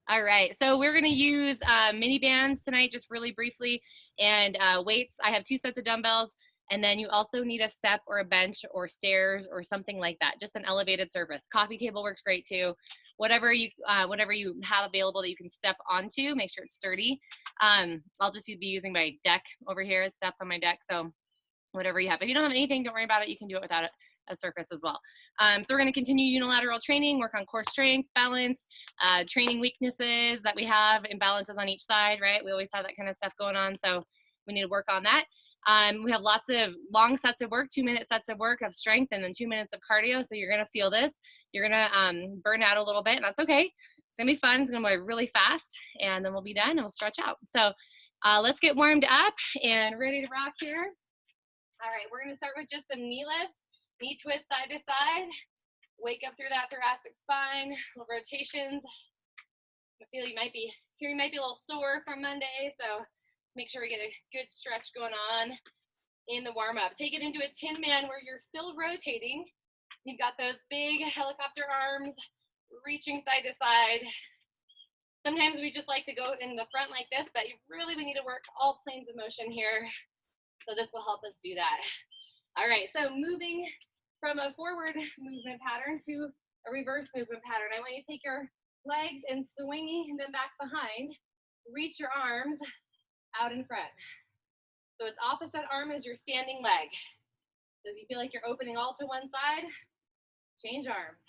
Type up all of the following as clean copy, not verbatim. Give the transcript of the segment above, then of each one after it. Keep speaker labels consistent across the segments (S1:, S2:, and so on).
S1: All right, so we're gonna use mini bands tonight, just really briefly, and weights. I have 2 sets of dumbbells, and then you also need a step or a bench or stairs or something like that, just an elevated surface. Coffee table works great too. Whatever you have available that you can step onto, make sure it's sturdy. I'll just be using my deck over here, steps on my deck, so whatever you have. If you don't have anything, don't worry about it. You can do it without a surface as well. So we're going to continue unilateral training, work on core strength, balance, training weaknesses that we have, imbalances on each side, right? We always have that kind of stuff going on, so we need to work on that. We have lots of long sets of work, 2-minute sets of work of strength, and then 2 minutes of cardio, so you're going to feel this. You're going to burn out a little bit, and that's okay. It's going to be fun. It's going to be really fast, and then we'll be done, and we'll stretch out. So let's get warmed up and ready to rock here. All right, we're going to start with just some knee lifts, knee twist side to side. Wake up through that thoracic spine, little rotations. I feel you might be a little sore from Monday, so make sure we get a good stretch going on in the warm up. Take it into a Tin Man where you're still rotating. You've got those big helicopter arms reaching side to side. Sometimes we just like to go in the front like this, but really we need to work all planes of motion here. So this will help us do that. All right, so moving from a forward movement pattern to a reverse movement pattern. I want you to take your legs and swinging them back behind. Reach your arms out in front. So it's opposite arm as your standing leg. So if you feel like you're opening all to one side, change arms.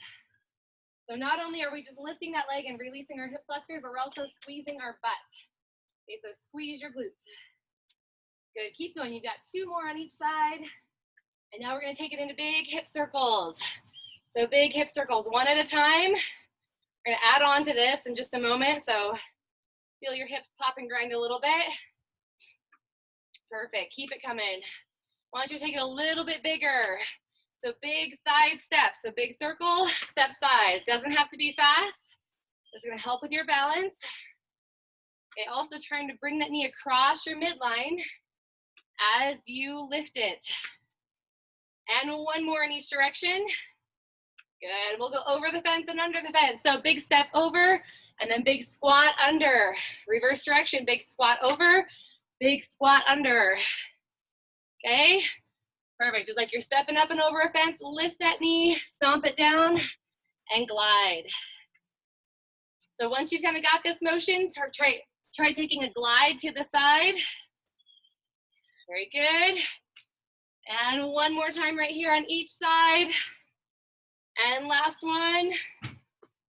S1: So not only are we just lifting that leg and releasing our hip flexors, but we're also squeezing our butt. Okay, so squeeze your glutes. Good, keep going. You've got 2 more on each side. And now we're gonna take it into big hip circles. So big hip circles, one at a time. We're gonna add on to this in just a moment. So feel your hips pop and grind a little bit. Perfect, keep it coming. Why don't you take it a little bit bigger? So big side steps, so big circle, step side. Doesn't have to be fast. It's gonna help with your balance. Okay, also trying to bring that knee across your midline as you lift it. And 1 more in each direction. Good, we'll go over the fence and under the fence. So big step over, and then big squat under. Reverse direction, big squat over, big squat under. Okay, perfect. Just like you're stepping up and over a fence, lift that knee, stomp it down, and glide. So once you've kind of got this motion, try taking a glide to the side. Very good. And 1 more time right here on each side. And last one.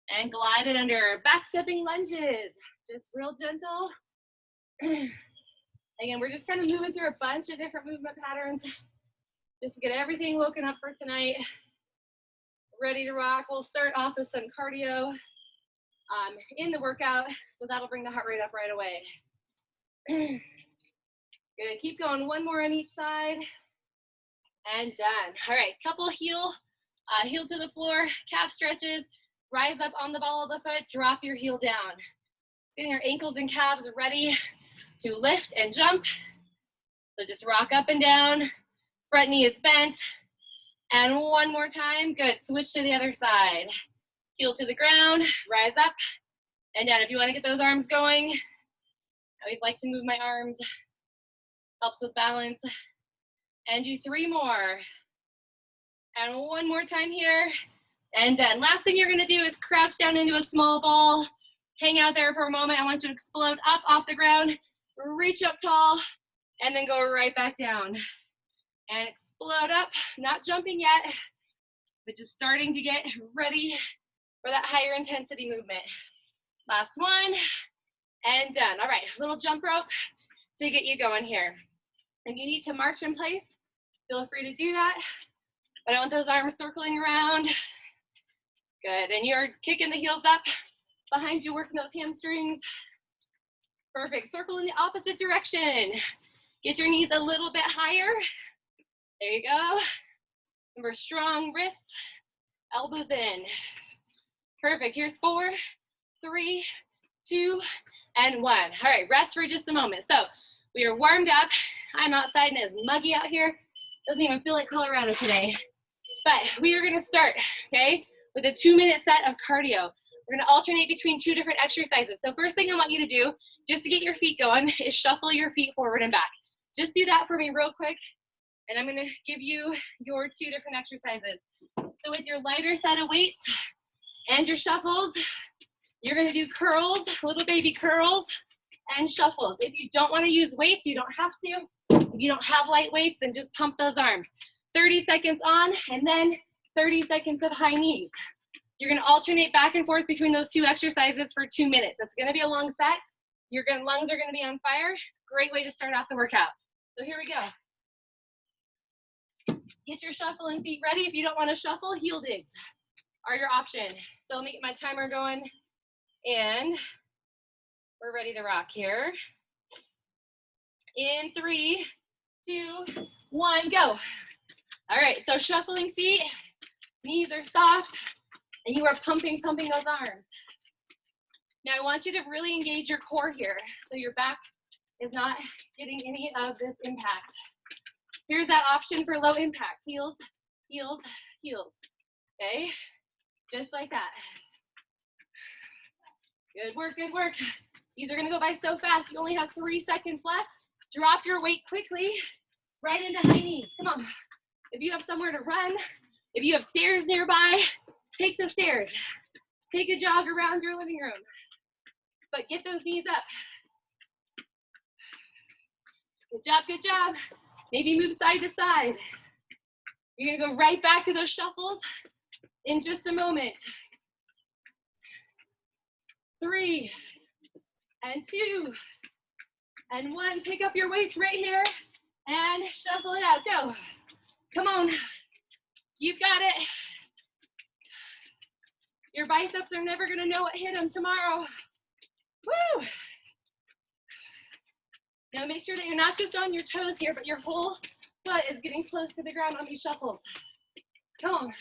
S1: And glide it under. Back stepping lunges. Just real gentle. Again, we're just kind of moving through a bunch of different movement patterns just to get everything woken up for tonight. Ready to rock. We'll start off with some cardio in the workout, so that'll bring the heart rate up right away. Good, keep going. 1 more on each side. And done. All right, couple heel to the floor, calf stretches, rise up on the ball of the foot, drop your heel down. Getting your ankles and calves ready to lift and jump. So just rock up and down, front knee is bent. And 1 more time, good, switch to the other side. Heel to the ground, rise up and down. If you want to get those arms going, I always like to move my arms, helps with balance. And do 3 more. And 1 more time here. And done. Last thing you're gonna do is crouch down into a small ball. Hang out there for a moment. I want you to explode up off the ground, reach up tall, and then go right back down. And explode up, not jumping yet, but just starting to get ready for that higher intensity movement. Last one, and done. All right, little jump rope to get you going here. If you need to march in place, feel free to do that. But I want those arms circling around. Good, and you're kicking the heels up behind you, working those hamstrings. Perfect, circle in the opposite direction. Get your knees a little bit higher. There you go. Remember, strong wrists, elbows in. Perfect, here's 4, 3, 2, and 1. All right, rest for just a moment. So we are warmed up. I'm outside and it's muggy out here. Doesn't even feel like Colorado today. But we are gonna start, okay, with a 2-minute set of cardio. We're gonna alternate between 2 different exercises. So first thing I want you to do, just to get your feet going, is shuffle your feet forward and back. Just do that for me real quick, and I'm gonna give you your 2 different exercises. So with your lighter set of weights and your shuffles, you're gonna do curls, little baby curls, and shuffles. If you don't wanna use weights, you don't have to. If you don't have light weights, then just pump those arms. 30 seconds on, and then 30 seconds of high knees. You're gonna alternate back and forth between those 2 exercises for 2 minutes. It's gonna be a long set. Your lungs are gonna be on fire. It's a great way to start off the workout. So here we go. Get your shuffling feet ready. If you don't wanna shuffle, heel digs are your option. So let me get my timer going, and we're ready to rock here. In 3, 2, 1, go. All right, so shuffling feet, knees are soft, and you are pumping those arms. Now I want you to really engage your core here, so your back is not getting any of this impact. Here's that option for low impact, heels, heels, heels, okay? Just like that. Good work, good work. These are gonna go by so fast, you only have 3 seconds left. Drop your weight quickly, right into high knees, come on. If you have somewhere to run, if you have stairs nearby, take the stairs. Take a jog around your living room. But get those knees up. Good job, good job. Maybe move side to side. You're gonna go right back to those shuffles in just a moment. 3, and 2, and 1. Pick up your weights right here and shuffle it out, go. Come on, you've got it. Your biceps are never gonna know what hit them tomorrow. Woo! Now make sure that you're not just on your toes here, but your whole foot is getting close to the ground on these shuffles. Come on.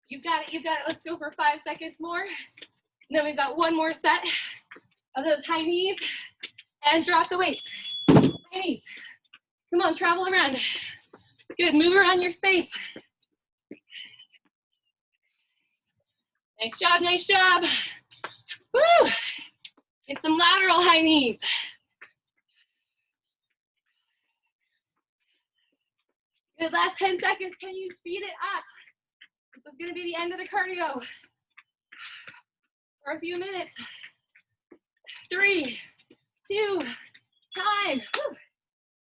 S1: You've got it, you've got it. Let's go for 5 seconds more. And then we've got 1 more set of those high knees, and drop the weight. High knees. Come on, travel around. Good, move around your space. Nice job, nice job. Woo! Get some lateral high knees. Good, last 10 seconds, can you speed it up? This is gonna be the end of the cardio. For a few minutes. 3, 2, time. Woo.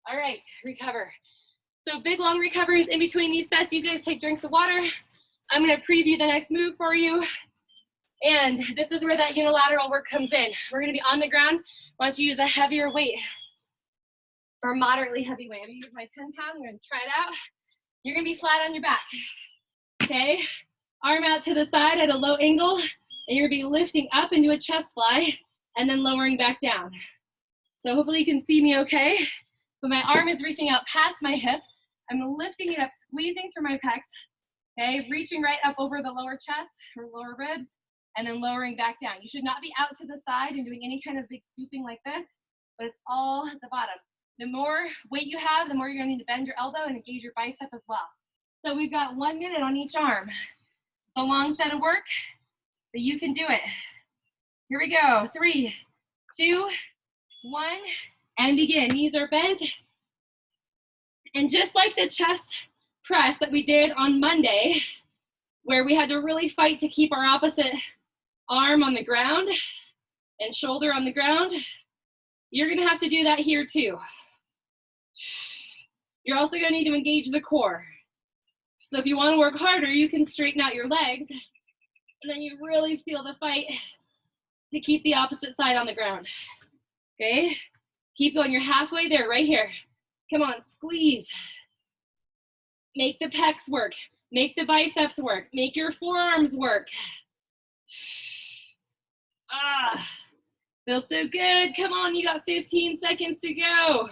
S1: All right, recover. So big long recoveries in between these sets. You guys take drinks of water. I'm gonna preview the next move for you. And this is where that unilateral work comes in. We're gonna be on the ground. Once you use a heavier weight, or moderately heavy weight. I'm gonna use my 10 pound, I'm gonna try it out. You're gonna be flat on your back, okay? Arm out to the side at a low angle, and you're gonna be lifting up into a chest fly, and then lowering back down. So hopefully you can see me okay. But my arm is reaching out past my hip. I'm lifting it up, squeezing through my pecs, okay? Reaching right up over the lower chest or lower ribs, and then lowering back down. You should not be out to the side and doing any kind of big scooping like this, but it's all at the bottom. The more weight you have, the more you're gonna need to bend your elbow and engage your bicep as well. So we've got 1 minute on each arm. It's a long set of work, but you can do it. Here we go, 3, 2, 1, and begin. Knees are bent. And just like the chest press that we did on Monday, where we had to really fight to keep our opposite arm on the ground and shoulder on the ground, you're gonna have to do that here too. You're also gonna need to engage the core. So if you wanna work harder, you can straighten out your legs, and then you really feel the fight to keep the opposite side on the ground, okay? Keep going, you're halfway there, right here. Come on, squeeze. Make the pecs work. Make the biceps work. Make your forearms work. Ah, feels so good. Come on, you got 15 seconds to go.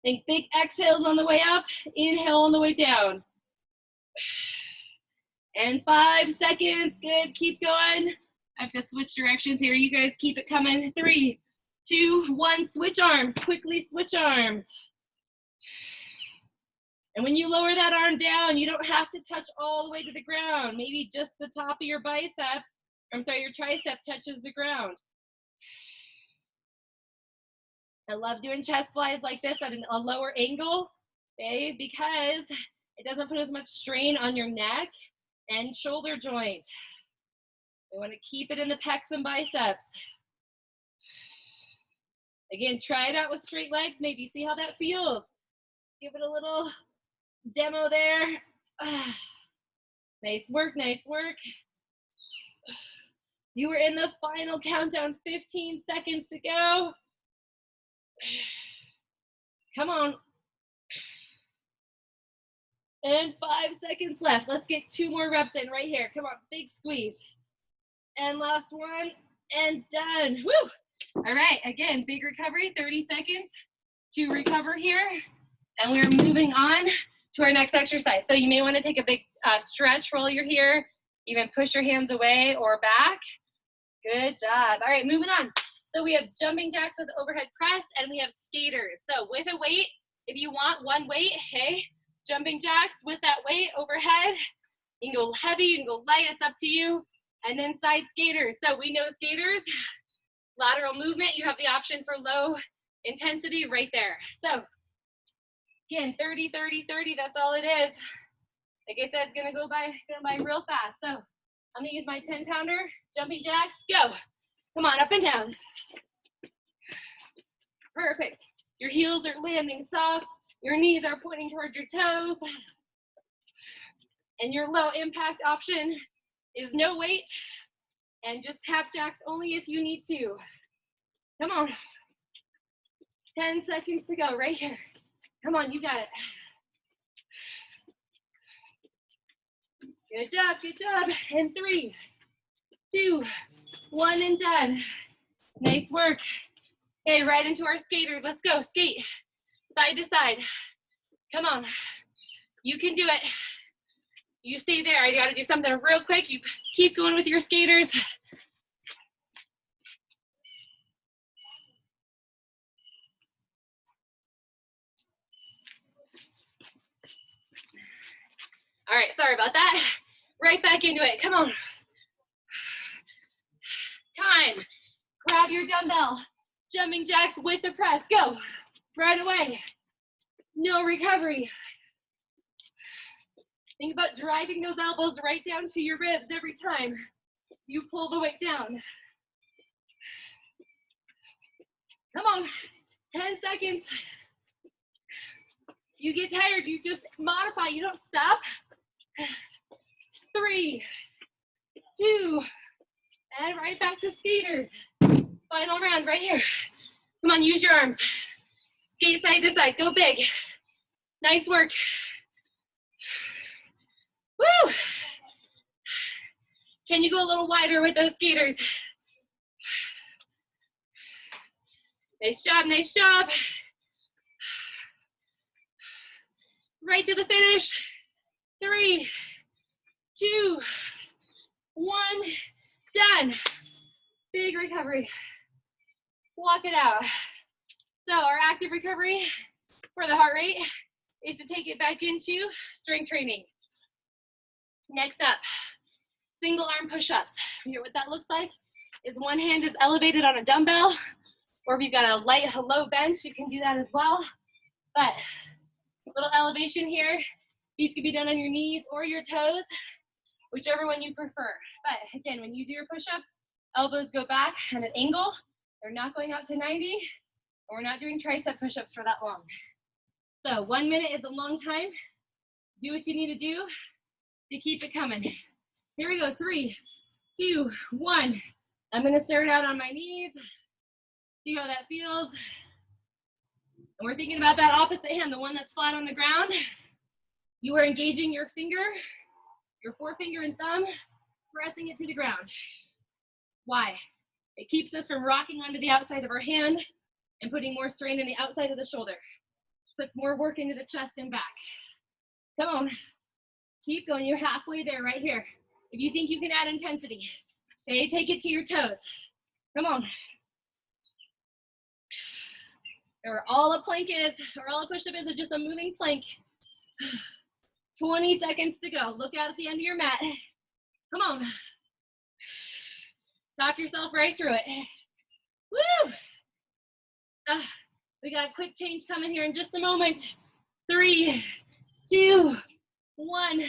S1: Think big exhales on the way up, inhale on the way down. And 5 seconds, good, keep going. I have to switch directions here. You guys keep it coming. 3, 2, 1, switch arms, quickly switch arms. And when you lower that arm down, you don't have to touch all the way to the ground. Maybe just the top of your bicep, I'm sorry, your tricep touches the ground. I love doing chest flies like this at a lower angle, okay, because it doesn't put as much strain on your neck and shoulder joint. We want to keep it in the pecs and biceps. Again, try it out with straight legs, maybe see how that feels. Give it a little demo there. Nice work, nice work. You were in the final countdown, 15 seconds to go. Come on. And 5 seconds left. Let's get 2 more reps in right here. Come on, big squeeze. And last one, and done. Woo! All right, again, big recovery, 30 seconds to recover here. And we're moving on to our next exercise. So you may want to take a big stretch while you're here, even push your hands away or back. Good job. All right, moving on. So we have jumping jacks with overhead press, and we have skaters. So with a weight, if you want one weight, hey, jumping jacks with that weight overhead. You can go heavy, you can go light, it's up to you. And then side skaters. So we know skaters, lateral movement, you have the option for low intensity right there. So again, 30, 30, 30, that's all it is. Like I said, it's gonna go by real fast. So I'm gonna use my 10-pounder, jumping jacks, go. Come on, up and down. Perfect. Your heels are landing soft. Your knees are pointing towards your toes. And your low impact option is no weight and just tap jacks only if you need to. Come on. 10 seconds to go right here. Come on, you got it. Good job, good job. And 3, 2, 1, and done. Nice work. Okay, right into our skaters. Let's go, skate. Side to side. Come on. You can do it. You stay there. I gotta do something real quick. You keep going with your skaters. All right, sorry about that. Right back into it, come on. Time, grab your dumbbell. Jumping jacks with the press, go. Right away, no recovery. Think about driving those elbows right down to your ribs every time you pull the weight down. Come on, 10 seconds. You get tired, you just modify, you don't stop. 3, 2, and right back to skaters. Final round right here. Come on, use your arms. Skate side to side, go big. Nice work. Woo! Can you go a little wider with those skaters? Nice job, nice job. Right to the finish. 3, 2, 1, done. Big recovery. Walk it out. So our active recovery for the heart rate is to take it back into strength training. Next up, single arm push-ups. Here, what that looks like is one hand is elevated on a dumbbell, or if you've got a light, low bench, you can do that as well. But a little elevation here. These can be done on your knees or your toes, whichever one you prefer. But again, when you do your push-ups, elbows go back at an angle. They're not going out to 90, and we're not doing tricep push-ups for that long. So 1 minute is a long time. Do what you need to do to keep it coming. Here we go, 3, 2, 1. I'm gonna start out on my knees. See how that feels. And we're thinking about that opposite hand, the one that's flat on the ground. You are engaging your finger, your forefinger and thumb, pressing it to the ground. Why? It keeps us from rocking onto the outside of our hand and putting more strain in the outside of the shoulder. Puts more work into the chest and back. Come on. Keep going. You're halfway there right here. If you think you can add intensity, okay, take it to your toes. Come on. Or all a plank is, or all a push-up is just a moving plank. 20 seconds to go. Look out at the end of your mat. Come on. Talk yourself right through it. Woo! We got a quick change coming here in just a moment. 3, 2, 1.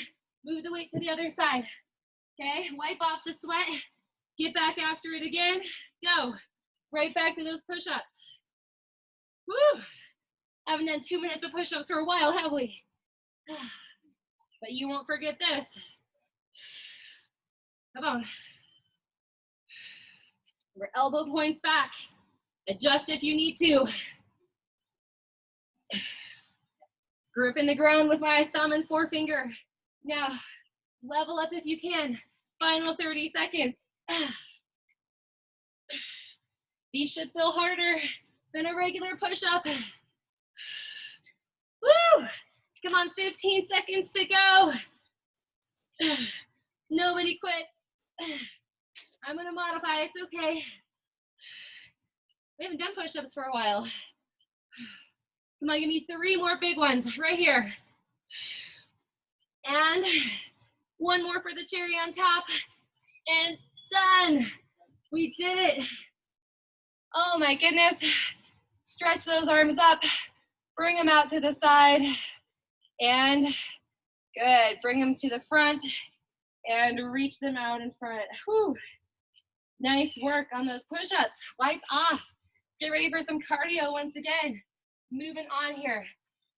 S1: Move the weight to the other side. Okay, wipe off the sweat. Get back after it again. Go. Right back to those push-ups. Woo! Haven't done 2 minutes of push-ups for a while, have we? But you won't forget this. Come on. We're elbow points back. Adjust if you need to. Gripping the ground with my thumb and forefinger. Now, level up if you can. Final 30 seconds. These should feel harder than a regular push-up. Woo! Come on, 15 seconds to go. Nobody quit. I'm gonna modify, it's okay. We haven't done push-ups for a while. Come on, give me 3 more big ones right here. And 1 more for the cherry on top. And done. We did it. Oh my goodness. Stretch those arms up. Bring them out to the side. And good. Bring them to the front and reach them out in front. Whew. Nice work on those push-ups. Wipe off. Get ready for some cardio once again. Moving on here.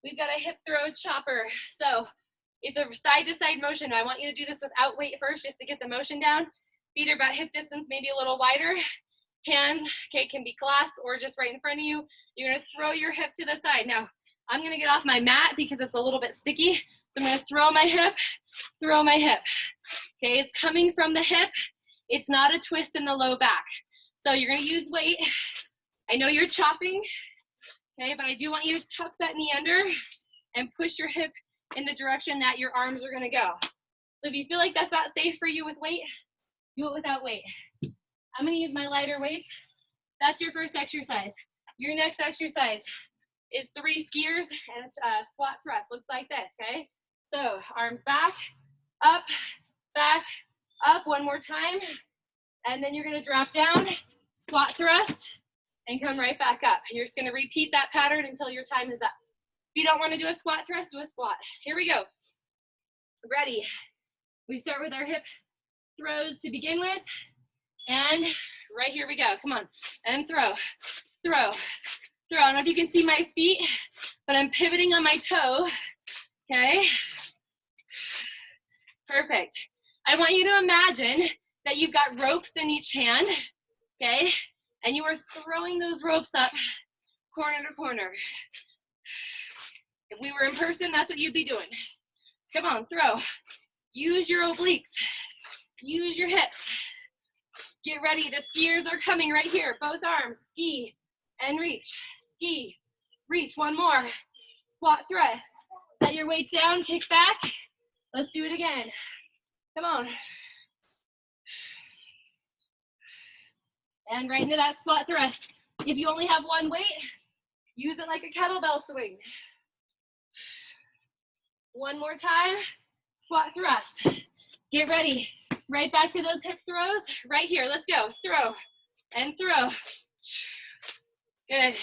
S1: We've got a hip throw chopper. So it's a side-to-side motion. I want you to do this without weight first, just to get the motion down. Feet are about hip distance, maybe a little wider. Hands, okay, can be clasped or just right in front of you. You're gonna throw your hip to the side. Now, I'm gonna get off my mat because it's a little bit sticky. So I'm gonna throw my hip, throw my hip. Okay, it's coming from the hip. It's not a twist in the low back. So you're gonna use weight. I know you're chopping, okay, but I do want you to tuck that knee under and push your hip in the direction that your arms are gonna go. So if you feel like that's not safe for you with weight, do it without weight. I'm gonna use my lighter weights. That's your first exercise. Your next exercise is 3 skiers and a squat thrust. Looks like this, okay? So arms back, up, 1 more time. And then you're gonna drop down, squat thrust, and come right back up. You're just gonna repeat that pattern until your time is up. If you don't wanna do a squat thrust, do a squat. Here we go. Ready. We start with our hip throws to begin with. And right here we go, come on. And throw, throw, throw. I don't know if you can see my feet, but I'm pivoting on my toe, okay? Perfect. I want you to imagine that you've got ropes in each hand, okay? And you are throwing those ropes up corner to corner. If we were in person, that's what you'd be doing. Come on, throw. Use your obliques. Use your hips. Get ready, the skiers are coming right here. Both arms, ski and reach. Ski, reach, 1 more. Squat thrust. Set your weights down, kick back. Let's do it again. Come on. And right into that squat thrust. If you only have 1 weight, use it like a kettlebell swing. 1 more time, squat thrust. Get ready. Right back to those hip throws. Right here, let's go. Throw and throw. Good.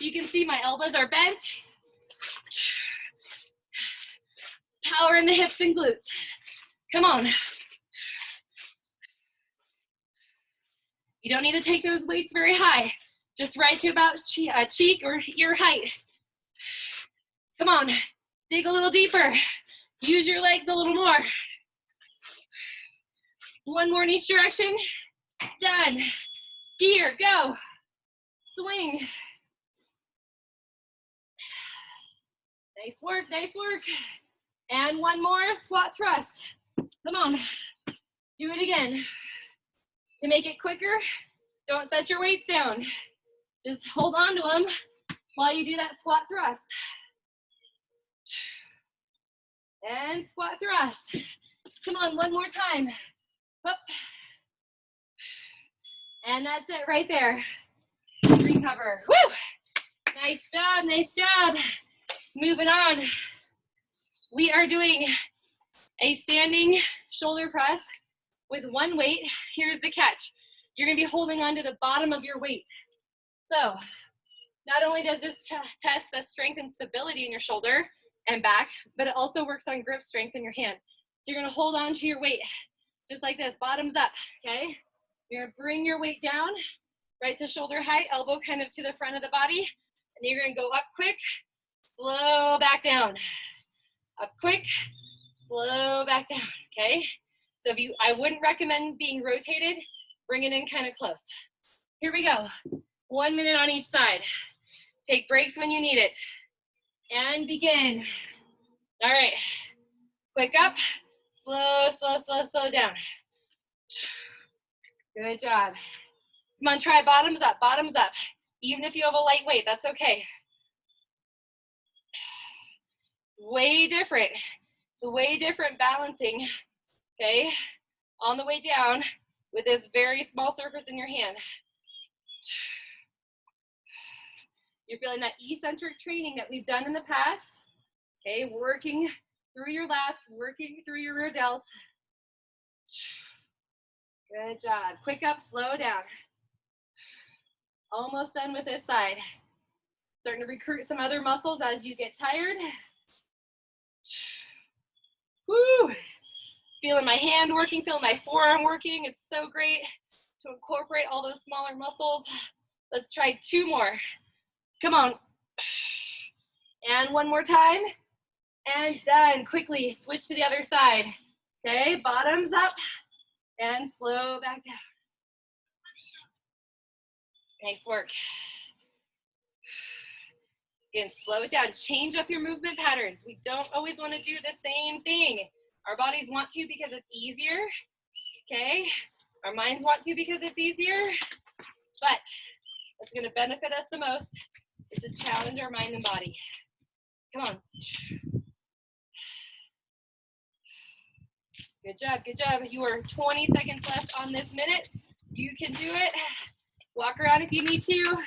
S1: You can see my elbows are bent. Power in the hips and glutes. Come on. You don't need to take those weights very high. Just right to about cheek or ear height. Come on. Dig a little deeper. Use your legs a little more. 1 more in each direction. Done. Skier, go. Swing. Nice work, nice work. And 1 more, squat thrust. Come on. Do it again. To make it quicker, don't set your weights down. Just hold on to them while you do that squat thrust. And squat thrust. Come on, 1 more time. Up. And that's it right there. Recover. Woo! Nice job, nice job. Moving on. We are doing a standing shoulder press with one weight. Here's the catch. You're gonna be holding on to the bottom of your weight. So not only does this test the strength and stability in your shoulder and back, but it also works on grip strength in your hand. So you're gonna hold on to your weight, just like this, bottoms up, okay? You're gonna bring your weight down, right to shoulder height, elbow kind of to the front of the body, and you're gonna go up quick, slow back down. Up quick, slow back down, okay? So I wouldn't recommend being rotated, bring it in kind of close. Here we go, 1 minute on each side. Take breaks when you need it. And begin. All right, quick up, slow, slow, slow, slow down. Good job. Come on, try bottoms up, bottoms up. Even if you have a light weight, that's okay. Way different. It's way different balancing, okay, on the way down with this very small surface in your hand. You're feeling that eccentric training that we've done in the past, okay, working through your lats, working through your rear delts. Good job. Quick up, slow down. Almost done with this side. Starting to recruit some other muscles as you get tired. Woo! Feeling my hand working, feeling my forearm working. It's so great to incorporate all those smaller muscles. Let's try 2 more. Come on. And 1 more time. And done. Quickly switch to the other side. Okay, bottoms up and slow back down. Nice work. Again, slow it down. Change up your movement patterns. We don't always want to do the same thing. Our bodies want to because it's easier. Okay? Our minds want to because it's easier. But what's going to benefit us the most is to challenge our mind and body. Come on. Good job, good job. You are 20 seconds left on this minute. You can do it. Walk around if you need to.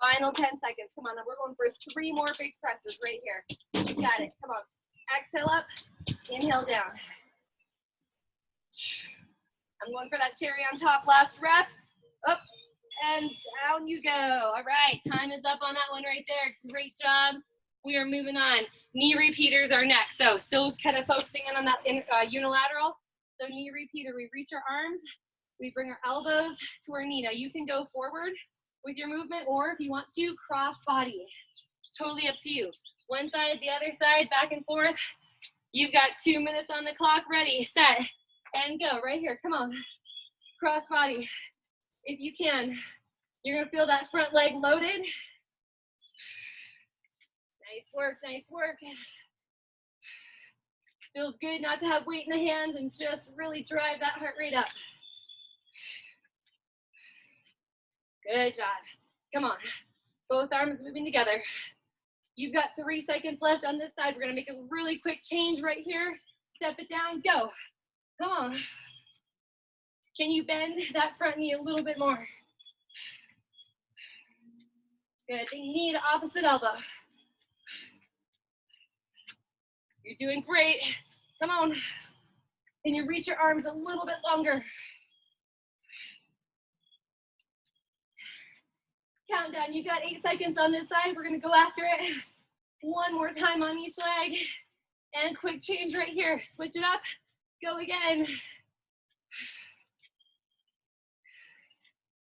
S1: Final 10 seconds. Come on, we're going for 3 more big presses right here. You got it. Come on. Exhale up, inhale down. I'm going for that cherry on top. Last rep. Up and down you go. All right, time is up on that one right there. Great job. We are moving on. Knee repeaters are next. So still kind of focusing in on that unilateral. So knee repeater, we reach our arms. We bring our elbows to our knee. Now you can go forward with your movement, or if you want to, cross body. Totally up to you. One side, the other side, back and forth. You've got 2 minutes on the clock. Ready, set, and go. Right here, come on. Cross body, if you can. You're gonna feel that front leg loaded. Nice work, nice work. Feels good not to have weight in the hands and just really drive that heart rate up. Good job. Come on. Both arms moving together. You've got 3 seconds left on this side. We're going to make a really quick change right here. Step it down. Go. Come on. Can you bend that front knee a little bit more? Good. Knee to opposite elbow. You're doing great. Come on. Can you reach your arms a little bit longer? Countdown. You got 8 seconds on this side. We're going to go after it. 1 more time on each leg. And quick change right here. Switch it up. Go again.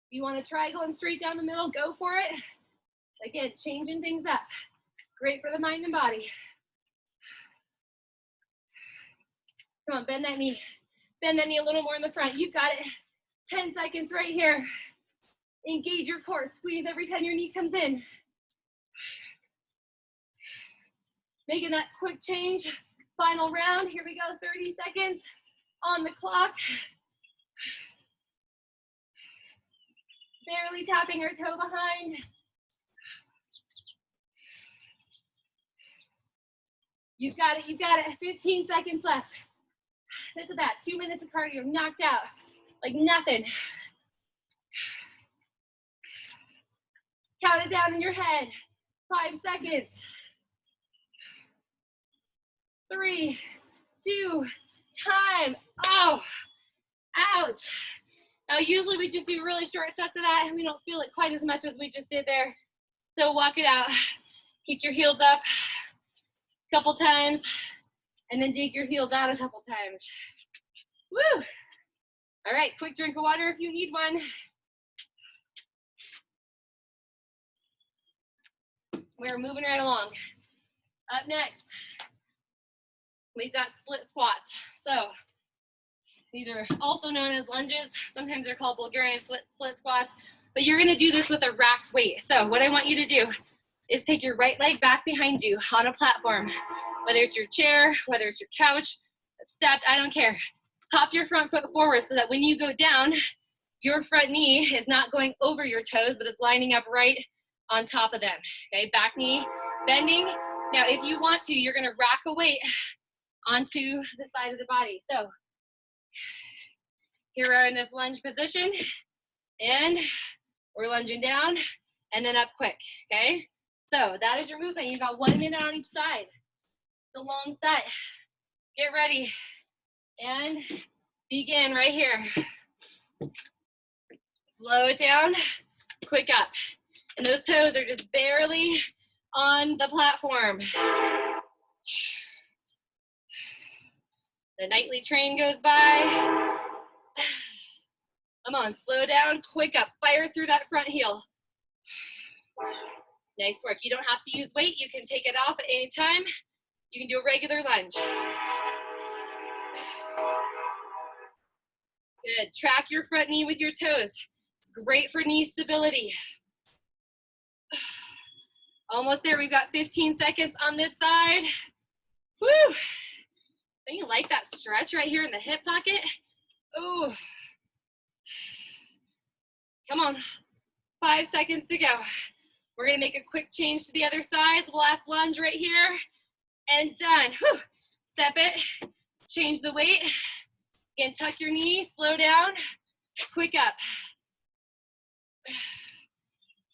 S1: You want to try going straight down the middle, go for it. Again, changing things up. Great for the mind and body. Come on, bend that knee. Bend that knee a little more in the front. You've got it. 10 seconds right here. Engage your core. Squeeze every time your knee comes in. Making that quick change. Final round. Here we go. 30 seconds on the clock. Barely tapping our toe behind. You've got it, you've got it. 15 seconds left. Look at that, 2 minutes of cardio, knocked out, like nothing. Count it down in your head. 5 seconds. 3, 2, time. Oh, ouch. Now, usually we just do really short sets of that and we don't feel it quite as much as we just did there. So walk it out. Kick your heels up a couple times and then dig your heels out a couple times. Woo! All right, quick drink of water if you need one. We're moving right along. Up next, we've got split squats. So these are also known as lunges. Sometimes they're called Bulgarian split squats, but you're gonna do this with a racked weight. So what I want you to do is take your right leg back behind you on a platform, whether it's your chair, whether it's your couch, stepped, I don't care. Pop your front foot forward so that when you go down, your front knee is not going over your toes, but it's lining up right on top of them. Okay, back knee bending. Now, if you want to, you're gonna rack a weight onto the side of the body. So here we are in this lunge position, and we're lunging down and then up quick, okay? So that is your movement. You've got 1 minute on each side. It's a long set. Get ready and begin right here. Slow it down, quick up. And those toes are just barely on the platform. The nightly train goes by. Come on, slow down, quick up, fire through that front heel. Nice work. You don't have to use weight. You can take it off at any time. You can do a regular lunge. Good. Track your front knee with your toes. It's great for knee stability. Almost there. We've got 15 seconds on this side. Woo! Don't you like that stretch right here in the hip pocket? Ooh. Come on. 5 seconds to go. We're going to make a quick change to the other side. Last lunge right here. And done. Whew. Step it. Change the weight. Again, tuck your knee. Slow down. Quick up.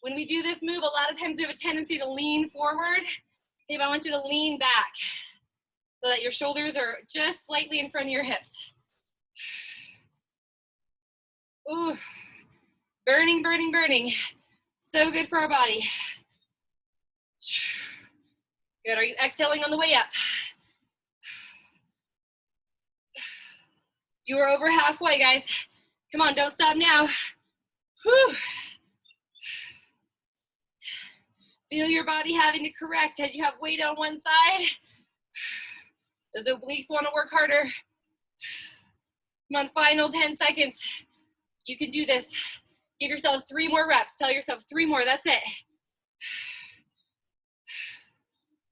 S1: When we do this move, a lot of times we have a tendency to lean forward. Okay, but I want you to lean back so that your shoulders are just slightly in front of your hips. Ooh. Burning, burning, burning. So good for our body. Good. Are you exhaling on the way up? You are over halfway, guys. Come on, don't stop now. Whew. Feel your body having to correct as you have weight on one side. Those obliques want to work harder. Come on, final 10 seconds. You can do this. Give yourself 3 more reps. Tell yourself 3 more, that's it.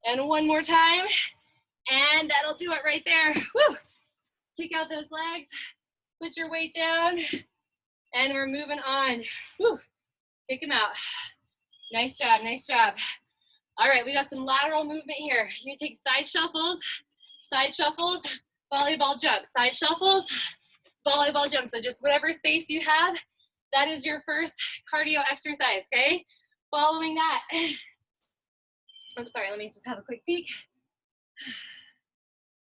S1: And 1 more time. And that'll do it right there. Woo! Kick out those legs. Put your weight down. And we're moving on. Woo! Kick them out. Nice job, nice job. All right, we got some lateral movement here. You're gonna take side shuffles, volleyball jump. Side shuffles, volleyball jump. So just whatever space you have, that is your first cardio exercise, okay? Following that, I'm sorry, let me just have a quick peek.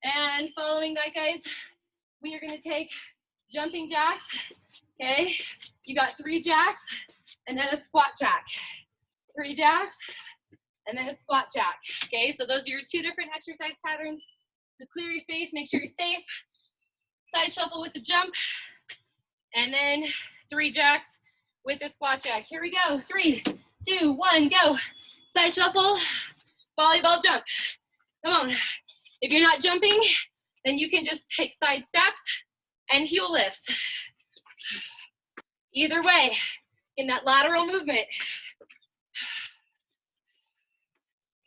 S1: And following that, guys, we are gonna take jumping jacks, okay? You got 3 jacks and then a squat jack. 3 jacks and then a squat jack, okay? So those are your 2 different exercise patterns. To clear your space, make sure you're safe. Side shuffle with the jump, and then 3 jacks with the squat jack. Here we go. 3, 2, 1, go. Side shuffle, volleyball jump. Come on. If you're not jumping, then you can just take side steps and heel lifts. Either way, in that lateral movement.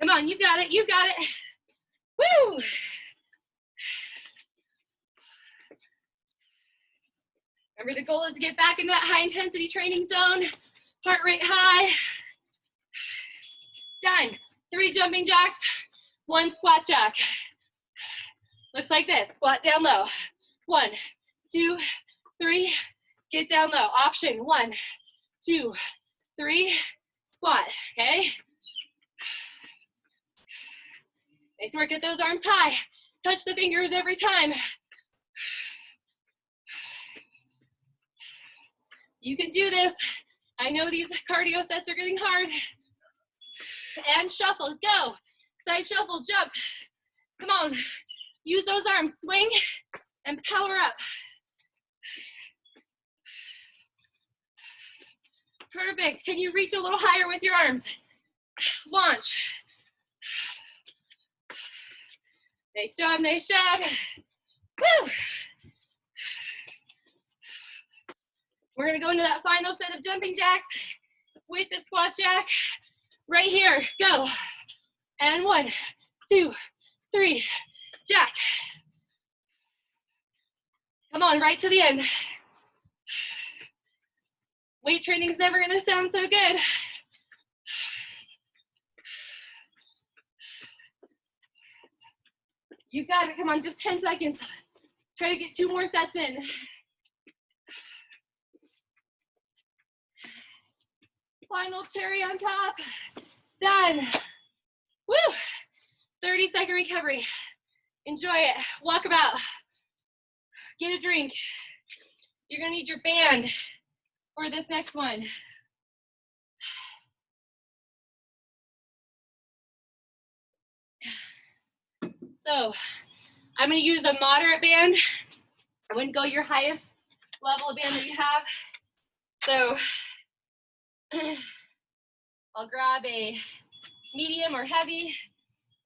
S1: Come on, you got it, you got it. Woo! Remember, the goal is to get back into that high intensity training zone. Heart rate high. Done. 3 jumping jacks, 1 squat jack. Looks like this. Squat down low. 1, 2, 3. Get down low. Option 1, 2, 3. squat, okay? Nice work, get those arms high. Touch the fingers every time. You can do this. I know these cardio sets are getting hard. And shuffle, go. Side shuffle, jump. Come on, use those arms, swing and power up. Perfect, can you reach a little higher with your arms? Launch. Nice job, nice job. Woo! We're gonna go into that final set of jumping jacks with the squat jack. Right here, go. And 1, 2, 3, jack. Come on, right to the end. Weight training's never gonna sound so good. You got it, come on, just 10 seconds. Try to get 2 more sets in. Final cherry on top. Done. Woo! 30-second recovery. Enjoy it. Walk about. Get a drink. You're gonna need your band for this next one. So I'm gonna use a moderate band. I wouldn't go your highest level of band that you have. So I'll grab a medium or heavy.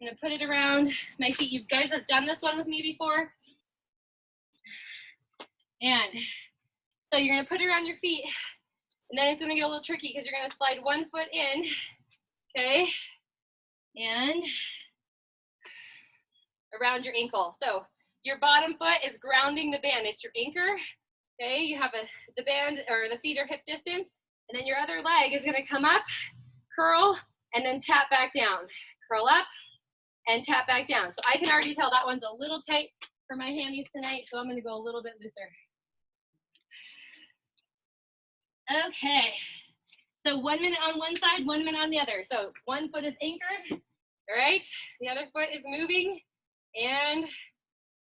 S1: I'm gonna put it around my feet. You guys have done this one with me before. And so you're gonna put it around your feet, and then it's gonna get a little tricky because you're gonna slide 1 foot in, okay? And around your ankle. So your bottom foot is grounding the band. It's your anchor, okay? You have the band or the feet are hip distance, and then your other leg is gonna come up, curl, and then tap back down. Curl up and tap back down. So I can already tell that one's a little tight for my hammies tonight, so I'm gonna go a little bit looser. Okay, so 1 minute on one side, 1 minute on the other. So 1 foot is anchored, all right? The other foot is moving, and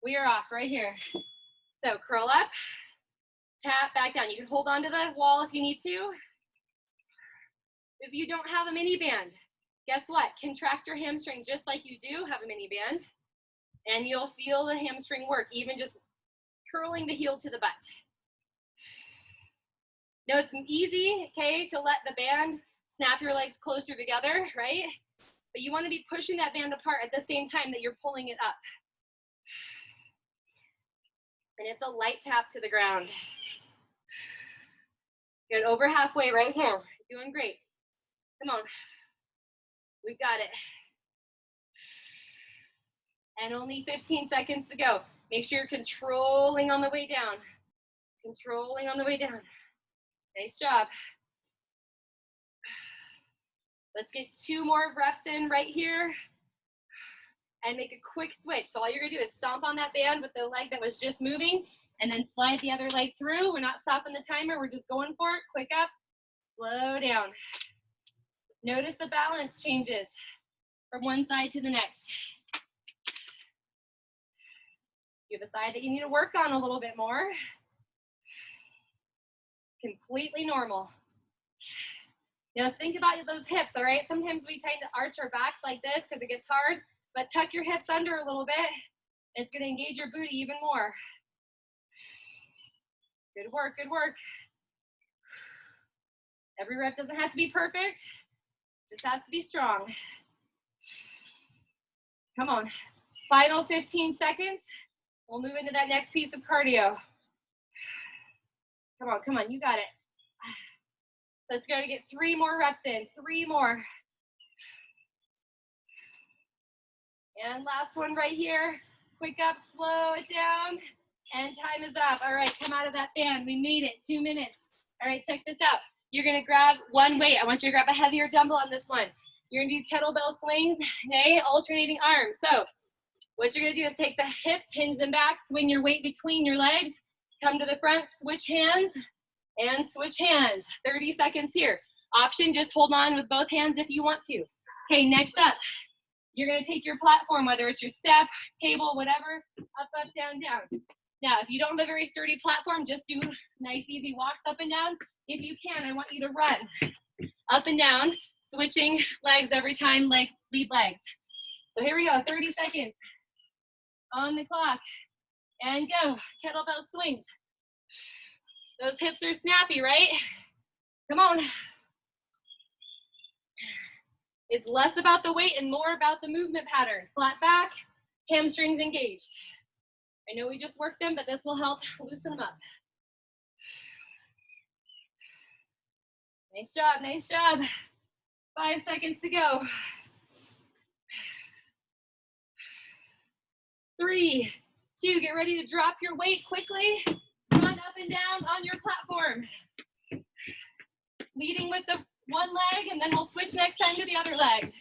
S1: we are off right here. So curl up, tap back down. You can hold onto the wall if you need to. If you don't have a mini band, guess what? Contract your hamstring just like you do have a mini band, and you'll feel the hamstring work, even just curling the heel to the butt. Now it's easy, okay, to let the band snap your legs closer together, right? But you want to be pushing that band apart at the same time that you're pulling it up. And it's a light tap to the ground. Good, over halfway right here. Doing great. Come on. We've got it. And only 15 seconds to go. Make sure you're controlling on the way down. Controlling on the way down. Nice job. Let's get 2 more reps in right here and make a quick switch. So all you're gonna do is stomp on that band with the leg that was just moving and then slide the other leg through. We're not stopping the timer, we're just going for it. Quick up, slow down. Notice the balance changes from one side to the next. You have a side that you need to work on a little bit more. Completely normal. Now think about those hips, all right? Sometimes we tend to arch our backs like this because it gets hard, but tuck your hips under a little bit. It's gonna engage your booty even more. Good work, good work. Every rep doesn't have to be perfect, just has to be strong. Come on, final 15 seconds. We'll move into that next piece of cardio. Come on, you got it. Let's go to get 3 more reps in, 3 more. And last one right here. Quick up, slow it down, and time is up. All right, come out of that band. We made it, 2 minutes. All right, check this out. You're gonna grab one weight. I want you to grab a heavier dumbbell on this one. You're gonna do kettlebell swings, okay, alternating arms. So what you're gonna do is take the hips, hinge them back, swing your weight between your legs, come to the front, switch hands, and switch hands. 30 seconds here. option, just hold on with both hands if you want to. Okay, next up, you're gonna take your platform, whether it's your step, table, whatever, up, up, down, down. Now, if you don't have a very sturdy platform, just do nice, easy walks up and down. If you can, I want you to run up and down, switching legs every time, lead legs. So here we go, 30 seconds on the clock, and go, kettlebell swings. Those hips are snappy, right? Come on. It's less about the weight and more about the movement pattern. Flat back, hamstrings engaged. I know we just worked them, but this will help loosen them up. Nice job, nice job. 5 seconds to go. 3, 2, get ready to drop your weight quickly. Run up and down on your platform. Leading with the one leg, and then we'll switch next time to the other leg.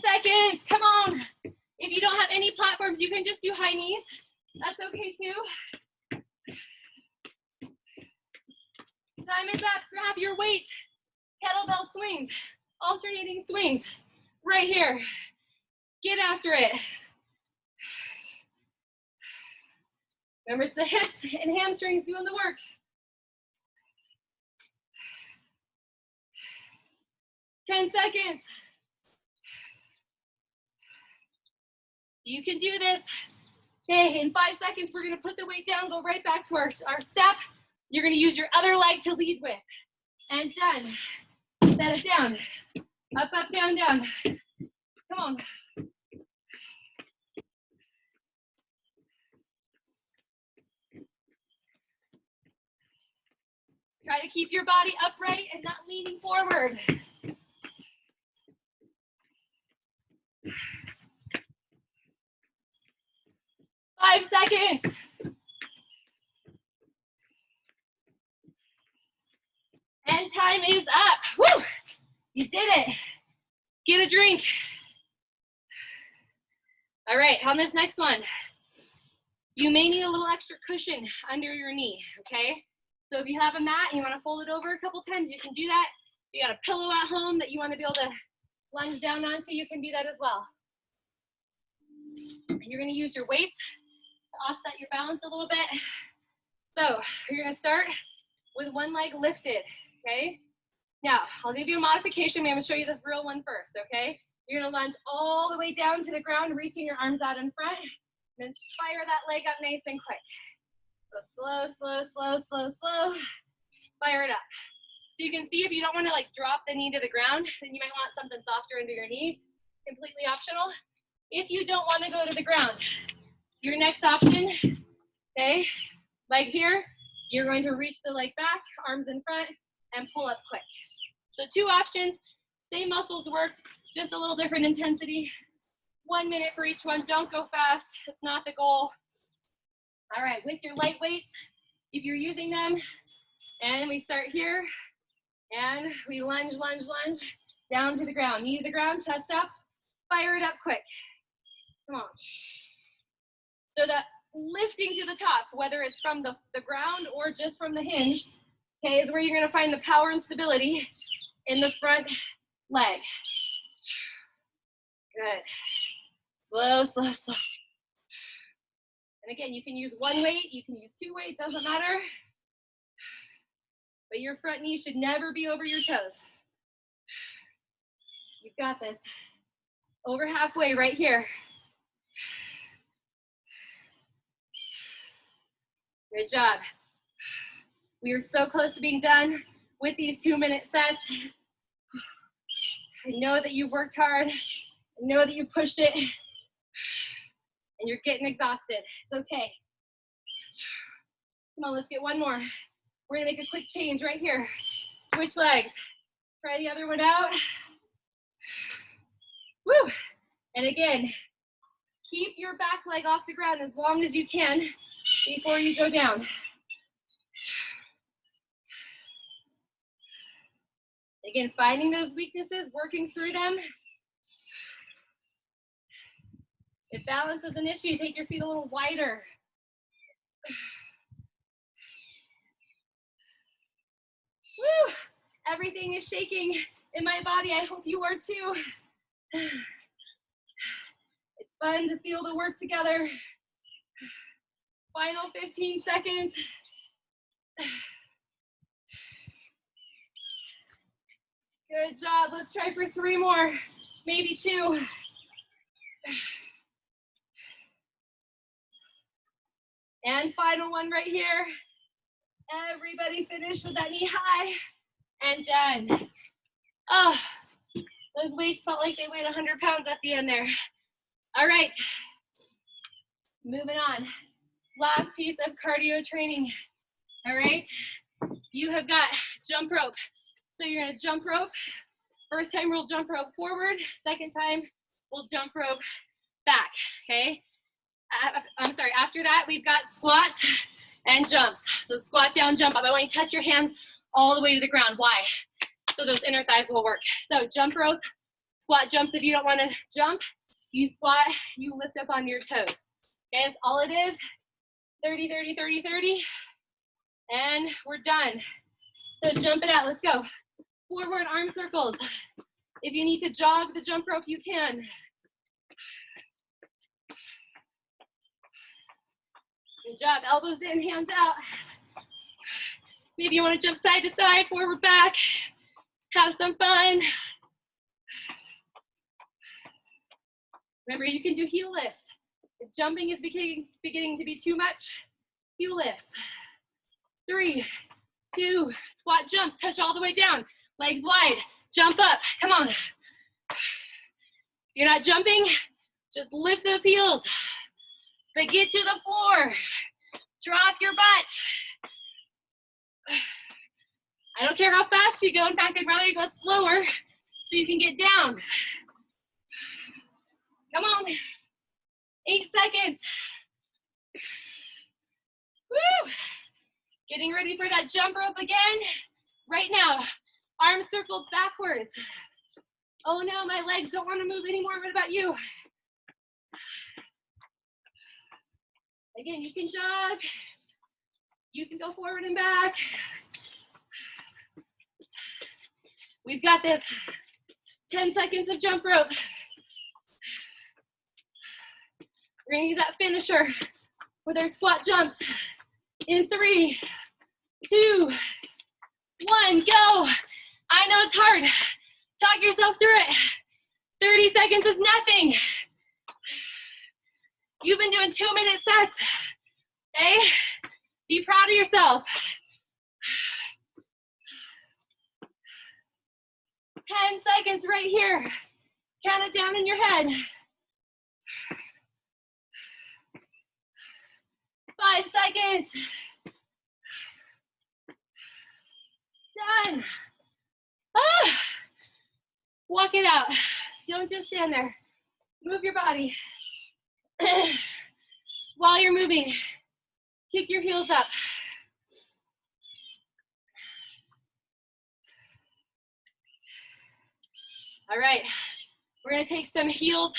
S1: Seconds, come on. If you don't have any platforms, you can just do high knees. That's okay too. Time is up, grab your weight. Kettlebell swings, alternating swings, right here. Get after it. Remember, it's the hips and hamstrings doing the work. 10 seconds. You can do this. Okay, in 5 seconds, we're gonna put the weight down, go right back to our step. You're gonna use your other leg to lead with. And done. Set it down. Up, up, down, down. Come on. Try to keep your body upright and not leaning forward. 5 seconds. And time is up. Woo! You did it. Get a drink. All right, on this next one, you may need a little extra cushion under your knee, okay? So if you have a mat and you want to fold it over a couple times, you can do that. If you got a pillow at home that you want to be able to lunge down onto, you can do that as well. You're going to use your weights to offset your balance a little bit. So you're going to start with one leg lifted, okay? Now, I'll give you a modification. I'm going to show you the real one first, okay? You're going to lunge all the way down to the ground, reaching your arms out in front, and then fire that leg up nice and quick. So slow, slow, slow, slow, slow. Fire it up. So you can see if you don't want to like drop the knee to the ground, then you might want something softer under your knee. Completely optional. If you don't want to go to the ground, your next option, okay, leg here, you're going to reach the leg back, arms in front, and pull up quick. So 2 options, same muscles work, just a little different intensity. 1 minute for each one. Don't go fast. It's not the goal. All right, with your light weights, if you're using them, and we start here, and we lunge, lunge, lunge, down to the ground. Knee to the ground, chest up, fire it up quick. Come on. So that lifting to the top, whether it's from the ground or just from the hinge, okay, is where you're gonna find the power and stability in the front leg. Good. Slow, slow, slow. And again, you can use one weight, you can use 2 weights, doesn't matter. But your front knee should never be over your toes. You've got this. Over halfway right here. Good job. We are so close to being done with these 2-minute sets. I know that you've worked hard. I know that you pushed it. And you're getting exhausted. It's okay. Come on, let's get one more. We're gonna make a quick change right here. Switch legs. Try the other one out. Woo! And again, keep your back leg off the ground as long as you can before you go down. Again, finding those weaknesses, working through them. If balance is an issue, take your feet a little wider. Woo! Everything is shaking in my body. I hope you are too. It's fun to feel the work together. Final 15 seconds. Good job. Let's try for 3 more, maybe 2. And final one right here. Everybody finish with that knee high and done. Oh, those weights felt like they weighed 100 pounds at the end there. All right, moving on. Last piece of cardio training. All right, you have got jump rope. So you're gonna jump rope. First time we'll jump rope forward. Second time we'll jump rope back, okay? I'm sorry, after that we've got squats and jumps. So squat down, jump up. I want you to touch your hands all the way to the ground. Why? So those inner thighs will work. So jump rope, squat jumps. If you don't wanna jump, you squat, you lift up onto your toes. Okay, that's all it is. 30, 30, 30, 30. And we're done. So jump it out, let's go. Forward arm circles. If you need to jog the jump rope, you can. Good job, elbows in, hands out. Maybe you want to jump side to side, forward, back. Have some fun. Remember, you can do heel lifts. If jumping is beginning to be too much, heel lifts. 3, 2, squat jumps, touch all the way down. Legs wide, jump up, come on. If you're not jumping, just lift those heels. But get to the floor. Drop your butt. I don't care how fast you go. In fact, I'd rather you go slower so you can get down. Come on. 8 seconds. Woo! Getting ready for that jump rope again. Right now, arms circled backwards. Oh no, my legs don't want to move anymore. What about you? Again, you can jog. You can go forward and back. We've got this. 10 seconds of jump rope. We're gonna need that finisher with our squat jumps. In 3, 2, 1, go. I know it's hard. Talk yourself through it. 30 seconds is nothing. You've been doing 2-minute sets, okay? Be proud of yourself. 10 seconds right here. Count it down in your head. 5 seconds. Done. Ah. Walk it out. Don't just stand there. Move your body. While you're moving, kick your heels up. All right, we're gonna take some heels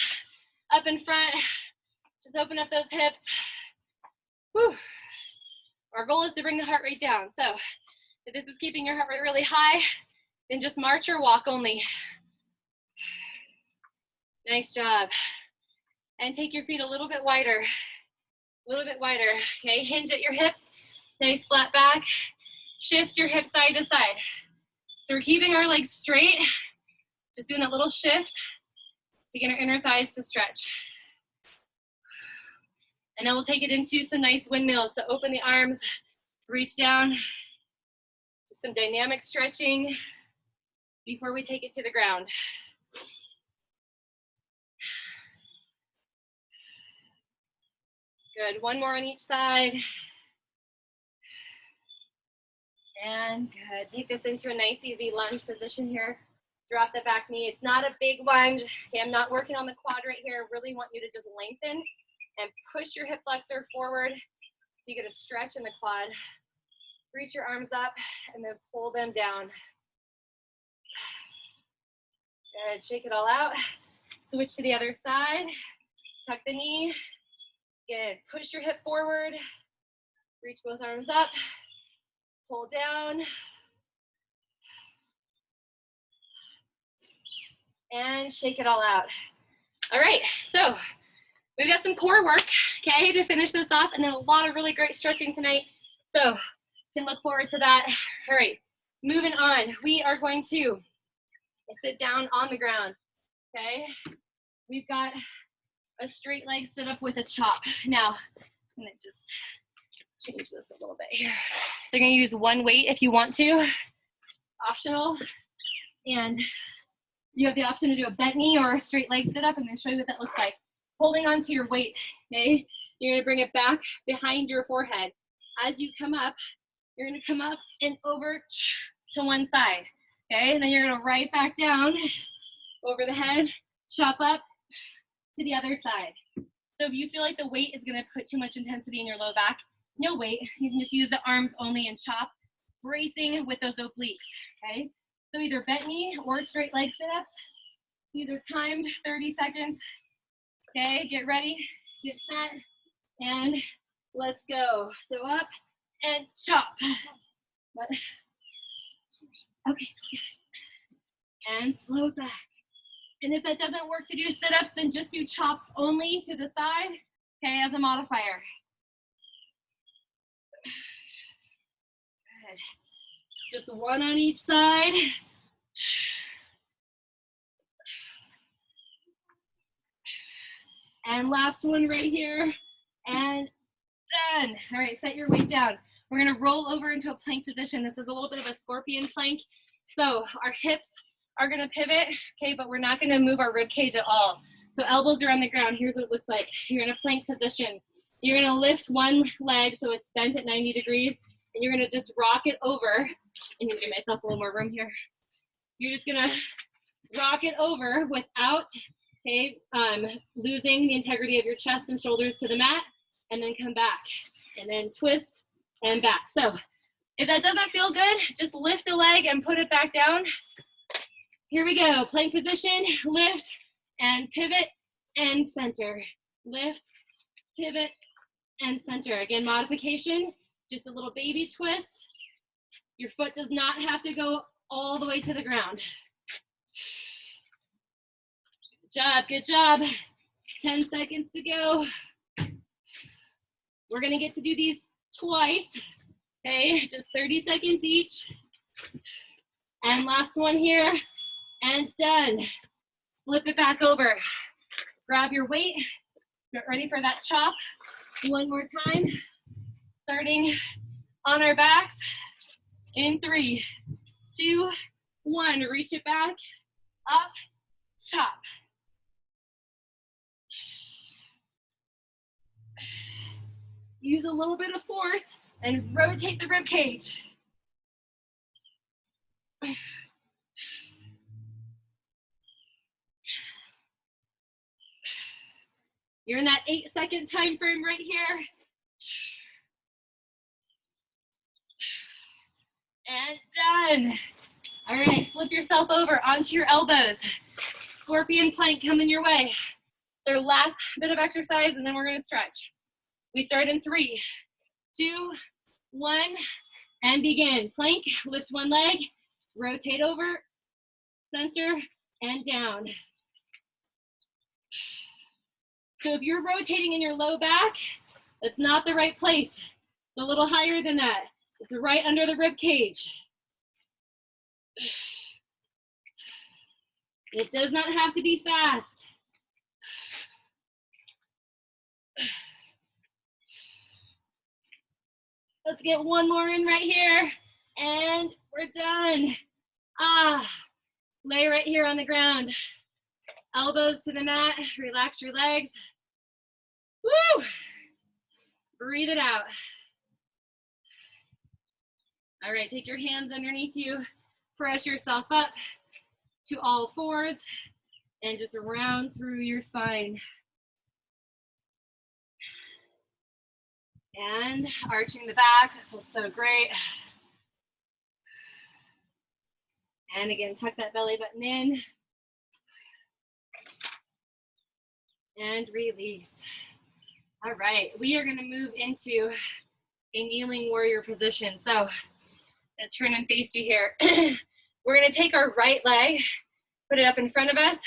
S1: up in front. Just open up those hips. Whew. Our goal is to bring the heart rate down. So if this is keeping your heart rate really high, then just march or walk only. Nice job. And take your feet a little bit wider. A little bit wider, okay? Hinge at your hips, nice flat back. Shift your hips side to side. So we're keeping our legs straight, just doing that little shift to get our inner thighs to stretch. And then we'll take it into some nice windmills. So open the arms, reach down. Just some dynamic stretching before we take it to the ground. Good, 1 more on each side. And good, take this into a nice easy lunge position here. Drop the back knee, it's not a big lunge. Okay, I'm not working on the quad right here. I really want you to just lengthen and push your hip flexor forward so you get a stretch in the quad. Reach your arms up and then pull them down. Good, shake it all out. Switch to the other side. Tuck the knee. Again, push your hip forward. Reach both arms up. Pull down. And shake it all out. All right, so we've got some core work, okay, to finish this off, and then a lot of really great stretching tonight. So can look forward to that. All right, moving on. We are going to sit down on the ground, okay? We've got a straight leg sit up with a chop. Now, I'm gonna just change this a little bit here. So you're gonna use one weight if you want to, optional, and you have the option to do a bent knee or a straight leg sit up. I'm gonna show you what that looks like. Holding onto your weight, okay? You're gonna bring it back behind your forehead. As you come up, you're gonna come up and over to one side, okay? And then you're gonna right back down over the head, chop up to the other side. So if you feel like the weight is gonna put too much intensity in your low back, no weight. You can just use the arms only and chop, bracing with those obliques, okay? So either bent knee or straight leg sit-ups. These are timed 30 seconds. Okay, get ready, get set, and let's go. So up and chop. Okay, and slow it back. And if that doesn't work to do sit-ups, then just do chops only to the side, okay, as a modifier. Good. Just one on each side. And last one right here, and done. All right, set your weight down. We're gonna roll over into a plank position. This is a little bit of a scorpion plank. So our hips are gonna pivot, okay, but we're not gonna move our rib cage at all. So elbows are on the ground. Here's what it looks like. You're in a plank position. You're gonna lift one leg so it's bent at 90 degrees, and you're gonna just rock it over. I need to give myself a little more room here. You're just gonna rock it over without, okay, losing the integrity of your chest and shoulders to the mat, and then come back, and then twist and back. So if that doesn't feel good, just lift the leg and put it back down. Here we go, plank position, lift, and pivot, and center. Lift, pivot, and center. Again, modification, just a little baby twist. Your foot does not have to go all the way to the ground. Good job. 10 seconds to go. We're gonna get to do these twice, okay? Just 30 seconds each. And last one here, and done. Flip it back over. Grab your weight, get ready for that chop. One more time, starting on our backs. In 3, 2, 1, reach it back, up, chop. Use a little bit of force and rotate the rib cage. You're in that 8-second time frame right here. And done. All right, flip yourself over onto your elbows. Scorpion plank coming your way. Their last bit of exercise, and then we're gonna stretch. We start in 3, 2, 1, and begin. Plank, lift one leg, rotate over, center, and down. So if you're rotating in your low back, that's not the right place. It's a little higher than that. It's right under the rib cage. It does not have to be fast. Let's get one more in right here, and we're done. Lay right here on the ground. Elbows to the mat, relax your legs. Woo! Breathe it out. All right, take your hands underneath you, press yourself up to all fours, and just round through your spine. And arching the back, that feels so great. And again, tuck that belly button in. and release. All right, we are gonna move into a kneeling warrior position. So I'm gonna turn and face you here. We're gonna take our right leg, put it up in front of us.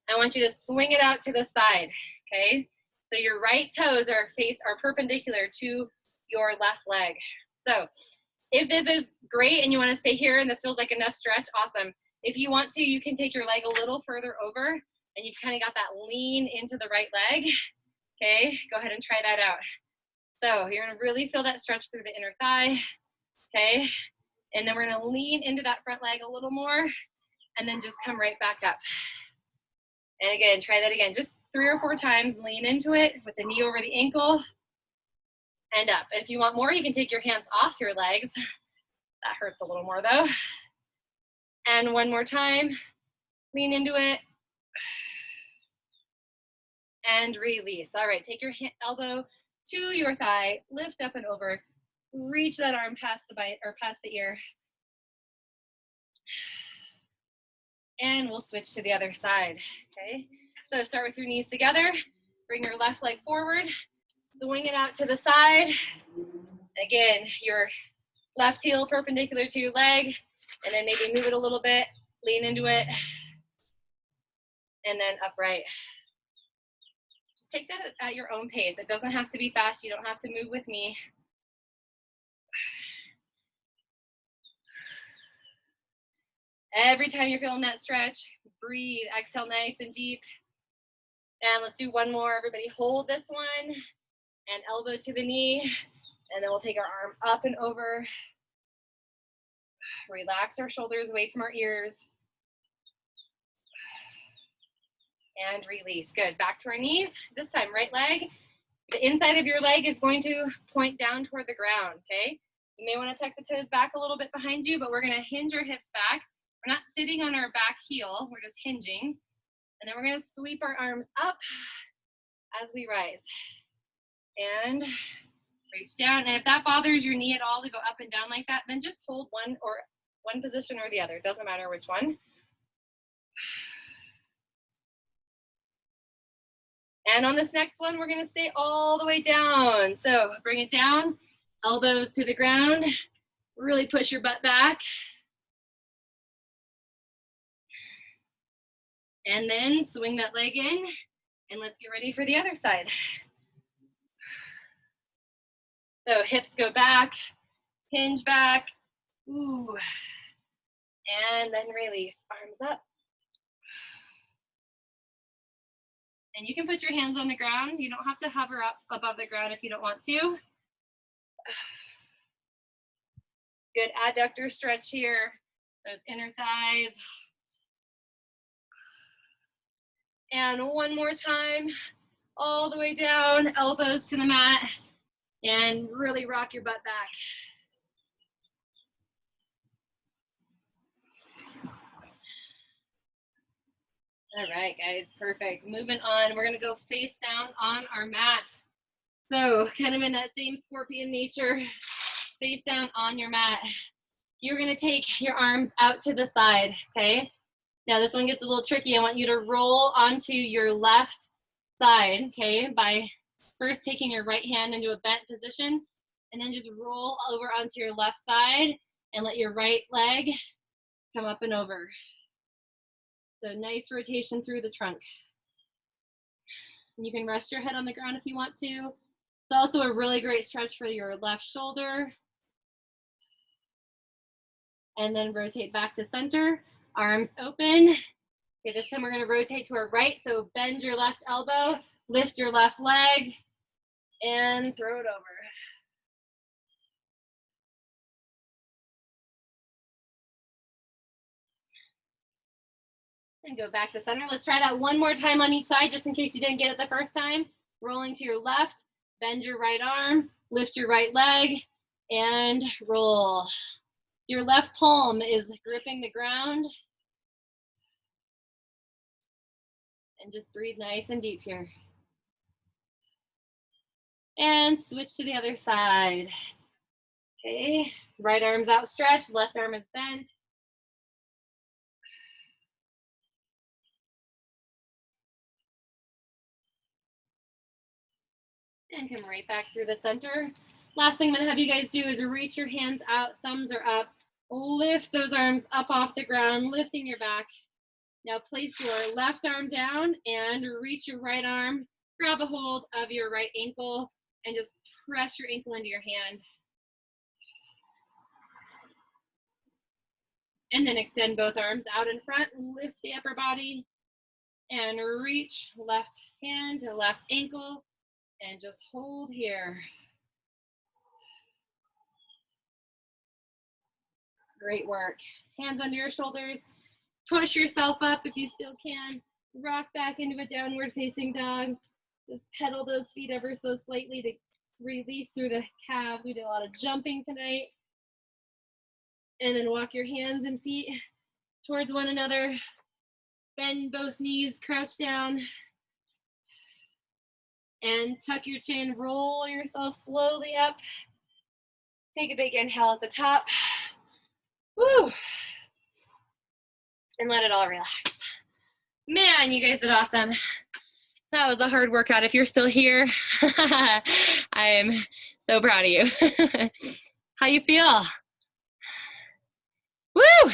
S1: I want you to swing it out to the side, okay? So your right toes are perpendicular to your left leg. So if this is great and you want to stay here and this feels like enough stretch, awesome. If you want to, you can take your leg a little further over and you've kind of got that lean into the right leg. Okay, go ahead and try that out. So you're gonna really feel that stretch through the inner thigh, okay? And then we're gonna lean into that front leg a little more and then just come right back up. And again, try that again, just 3 or 4 times, lean into it with the knee over the ankle and up. If you want more, you can take your hands off your legs. That hurts a little more though. And one more time, lean into it. And release. All right, take your elbow to your thigh, lift up and over, reach that arm past the bite or past the ear. And we'll switch to the other side, okay? So start with your knees together, bring your left leg forward, swing it out to the side. Again, your left heel perpendicular to your leg, and then maybe move it a little bit, lean into it, and then upright. Just take that at your own pace. It doesn't have to be fast. You don't have to move with me. Every time you're feeling that stretch, breathe, exhale nice and deep. And let's do one more. Everybody hold this one and elbow to the knee. And then we'll take our arm up and over. Relax our shoulders away from our ears. And release. Good. Back to our knees. This time, right leg. The inside of your leg is going to point down toward the ground, okay? You may want to tuck the toes back a little bit behind you, but we're going to hinge our hips back. We're not sitting on our back heel. We're just hinging. And then we're going to sweep our arms up as we rise. And reach down. And if that bothers your knee at all to go up and down like that, then just hold one position or the other. It doesn't matter which one. And on this next one, we're going to stay all the way down. So bring it down, elbows to the ground. Really push your butt back. And then swing that leg in, and let's get ready for the other side. So hips go back, hinge back, ooh, and then release, arms up. And you can put your hands on the ground. You don't have to hover up above the ground if you don't want to. Good adductor stretch here, those inner thighs. And one more time, all the way down, elbows to the mat, and really rock your butt back. All right, guys, perfect. Moving on, we're gonna go face down on our mat. So kind of in that same scorpion nature, face down on your mat. You're gonna take your arms out to the side, okay? Now this one gets a little tricky. I want you to roll onto your left side, okay? By first taking your right hand into a bent position, and then just roll over onto your left side and let your right leg come up and over. So nice rotation through the trunk. And you can rest your head on the ground if you want to. It's also a really great stretch for your left shoulder. And then rotate back to center, arms open. Okay, this time we're gonna rotate to our right, so bend your left elbow, lift your left leg, and throw it over. And go back to center. Let's try that one more time on each side, just in case you didn't get it the first time. Rolling to your left, bend your right arm, lift your right leg, and roll. Your left palm is gripping the ground. And just breathe nice and deep here. And switch to the other side. Okay, right arm's outstretched, left arm is bent. and come right back through the center. Last thing I'm gonna have you guys do is reach your hands out, thumbs are up, lift those arms up off the ground, lifting your back. Now place your left arm down and reach your right arm, grab a hold of your right ankle and just press your ankle into your hand. And then extend both arms out in front, lift the upper body and reach left hand to left ankle and just hold here. Great work. Hands under your shoulders. Push yourself up if you still can. Rock back into a downward facing dog. Just pedal those feet ever so slightly to release through the calves. We did a lot of jumping tonight. And then walk your hands and feet towards one another. Bend both knees, crouch down. And tuck your chin, roll yourself slowly up. Take a big inhale at the top. Woo! And let it all relax. Man, you guys did awesome. That was a hard workout. If you're still here, I am so proud of you. How you feel? Woo!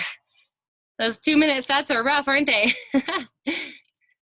S1: Those 2-minute sets are rough, aren't they?